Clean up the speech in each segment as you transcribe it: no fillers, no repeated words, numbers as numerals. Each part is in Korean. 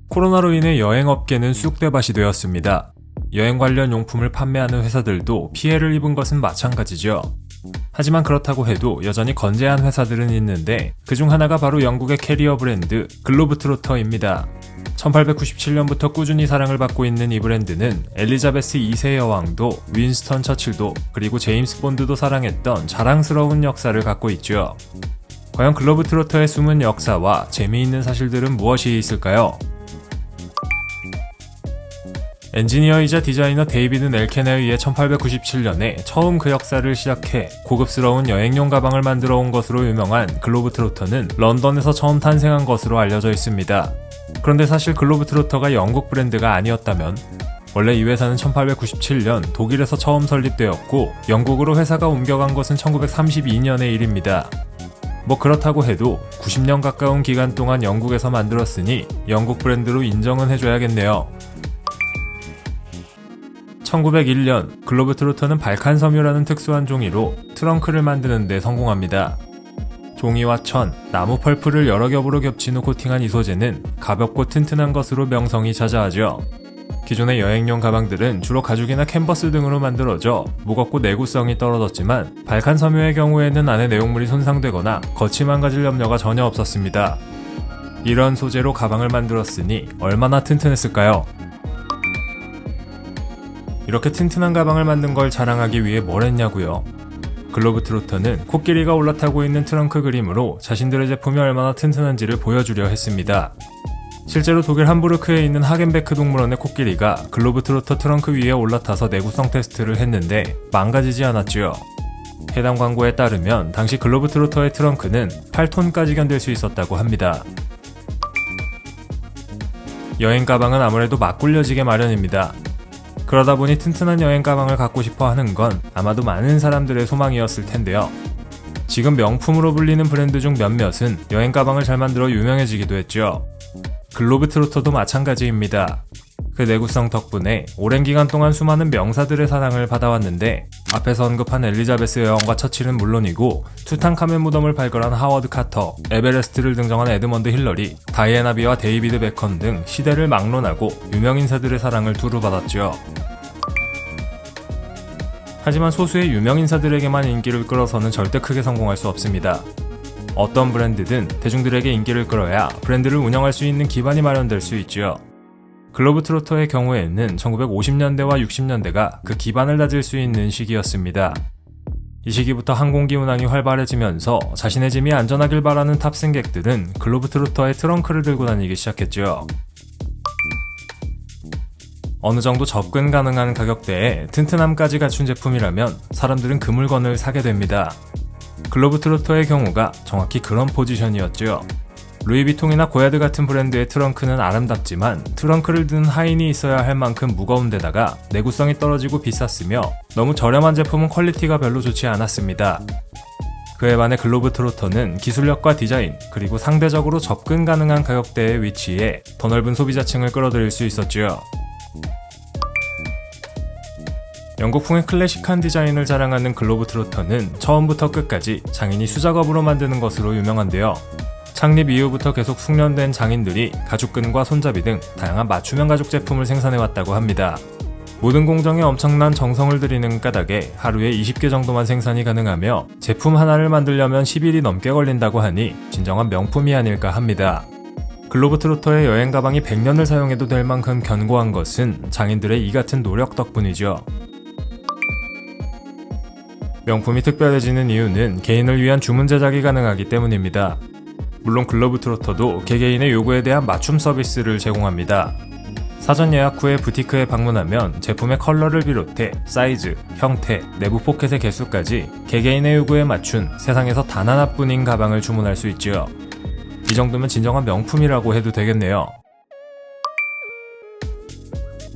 코로나로 인해 여행업계는 쑥대밭이 되었습니다. 여행 관련 용품을 판매하는 회사들도 피해를 입은 것은 마찬가지죠. 하지만 그렇다고 해도 여전히 건재한 회사들은 있는데 그중 하나가 바로 영국의 캐리어 브랜드 글로브트로터입니다. 1897년부터 꾸준히 사랑을 받고 있는 이 브랜드는 엘리자베스 2세 여왕도, 윈스턴 처칠도, 그리고 제임스 본드도 사랑했던 자랑스러운 역사를 갖고 있죠. 과연 글로브트로터의 숨은 역사와 재미있는 사실들은 무엇이 있을까요? 엔지니어이자 디자이너 데이비드 넬켄에 의해 1897년에 처음 그 역사를 시작해 고급스러운 여행용 가방을 만들어 온 것으로 유명한 글로브트로터는 런던에서 처음 탄생한 것으로 알려져 있습니다. 그런데 사실 글로브트로터가 영국 브랜드가 아니었다면 원래 이 회사는 1897년 독일에서 처음 설립되었고 영국으로 회사가 옮겨간 것은 1932년의 일입니다. 뭐 그렇다고 해도 90년 가까운 기간 동안 영국에서 만들었으니 영국 브랜드로 인정은 해줘야겠네요. 1901년 글로브트로터는 발칸섬유라는 특수한 종이로 트렁크를 만드는 데 성공합니다. 종이와 천, 나무 펄프를 여러 겹으로 겹친 후 코팅한 이 소재는 가볍고 튼튼한 것으로 명성이 자자하죠. 기존의 여행용 가방들은 주로 가죽이나 캔버스 등으로 만들어져 무겁고 내구성이 떨어졌지만 발칸섬유의 경우에는 안에 내용물이 손상되거나 겉이 망가질 염려가 전혀 없었습니다. 이런 소재로 가방을 만들었으니 얼마나 튼튼했을까요? 이렇게 튼튼한 가방을 만든 걸 자랑하기 위해 뭘 했냐고요? 글로브트로터는 코끼리가 올라타고 있는 트렁크 그림으로 자신들의 제품이 얼마나 튼튼한지를 보여주려 했습니다. 실제로 독일 함부르크에 있는 하겐베크 동물원의 코끼리가 글로브트로터 트렁크 위에 올라타서 내구성 테스트를 했는데 망가지지 않았죠. 해당 광고에 따르면 당시 글로브트로터의 트렁크는 8톤까지 견딜 수 있었다고 합니다. 여행 가방은 아무래도 막 굴려지게 마련입니다. 그러다 보니 튼튼한 여행 가방을 갖고 싶어 하는 건 아마도 많은 사람들의 소망이었을 텐데요. 지금 명품으로 불리는 브랜드 중 몇몇은 여행 가방을 잘 만들어 유명해지기도 했죠. 글로브트로터도 마찬가지입니다. 그 내구성 덕분에 오랜 기간 동안 수많은 명사들의 사랑을 받아왔는데 앞에서 언급한 엘리자베스 여왕과 처칠은 물론이고 투탕카멘 무덤을 발굴한 하워드 카터, 에베레스트를 등정한 에드먼드 힐러리, 다이애나 비와 데이비드 베컨 등 시대를 막론하고 유명인사들의 사랑을 두루 받았죠. 하지만 소수의 유명인사들에게만 인기를 끌어서는 절대 크게 성공할 수 없습니다. 어떤 브랜드든 대중들에게 인기를 끌어야 브랜드를 운영할 수 있는 기반이 마련될 수 있죠. 글로브트로터의 경우에는 1950년대와 60년대가 그 기반을 다질 수 있는 시기였습니다. 이 시기부터 항공기 운항이 활발해지면서 자신의 짐이 안전하길 바라는 탑승객들은 글로브트로터의 트렁크를 들고 다니기 시작했죠. 어느 정도 접근 가능한 가격대에 튼튼함까지 갖춘 제품이라면 사람들은 그 물건을 사게 됩니다. 글로브트로터의 경우가 정확히 그런 포지션이었죠. 루이비통이나 고야드 같은 브랜드의 트렁크는 아름답지만 트렁크를 드는 하인이 있어야 할 만큼 무거운 데다가 내구성이 떨어지고 비쌌으며 너무 저렴한 제품은 퀄리티가 별로 좋지 않았습니다. 그에 반해 글로브트로터는 기술력과 디자인, 그리고 상대적으로 접근 가능한 가격대에 위치해 더 넓은 소비자층을 끌어들일 수 있었죠. 영국풍의 클래식한 디자인을 자랑하는 글로브트로터는 처음부터 끝까지 장인이 수작업으로 만드는 것으로 유명한데요. 창립 이후부터 계속 숙련된 장인들이 가죽끈과 손잡이 등 다양한 맞춤형 가죽 제품을 생산해왔다고 합니다. 모든 공정에 엄청난 정성을 들이는 까닭에 하루에 20개 정도만 생산이 가능하며 제품 하나를 만들려면 10일이 넘게 걸린다고 하니 진정한 명품이 아닐까 합니다. 글로브트로터의 여행 가방이 100년을 사용해도 될 만큼 견고한 것은 장인들의 이 같은 노력 덕분이죠. 명품이 특별해지는 이유는 개인을 위한 주문 제작이 가능하기 때문입니다. 물론 글로브트로터도 개개인의 요구에 대한 맞춤 서비스를 제공합니다. 사전 예약 후에 부티크에 방문하면 제품의 컬러를 비롯해 사이즈, 형태, 내부 포켓의 개수까지 개개인의 요구에 맞춘 세상에서 단 하나뿐인 가방을 주문할 수 있죠. 이 정도면 진정한 명품이라고 해도 되겠네요.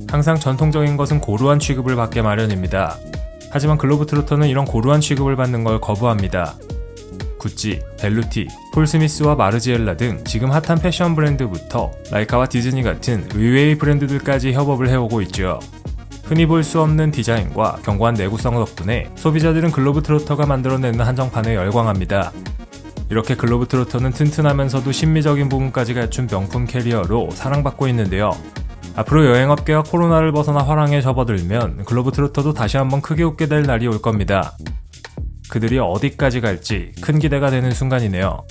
항상 전통적인 것은 고루한 취급을 받게 마련입니다. 하지만 글로브트로터는 이런 고루한 취급을 받는 걸 거부합니다. 구찌, 벨루티, 폴 스미스와 마르지엘라 등 지금 핫한 패션 브랜드부터 라이카와 디즈니 같은 의외의 브랜드들까지 협업을 해오고 있죠. 흔히 볼 수 없는 디자인과 견고한 내구성 덕분에 소비자들은 글로브트로터가 만들어내는 한정판에 열광합니다. 이렇게 글로브트로터는 튼튼하면서도 심미적인 부분까지 갖춘 명품 캐리어로 사랑받고 있는데요. 앞으로 여행업계가 코로나를 벗어나 화랑에 접어들면 글로브트로터도 다시 한번 크게 웃게 될 날이 올 겁니다. 그들이 어디까지 갈지 큰 기대가 되는 순간이네요.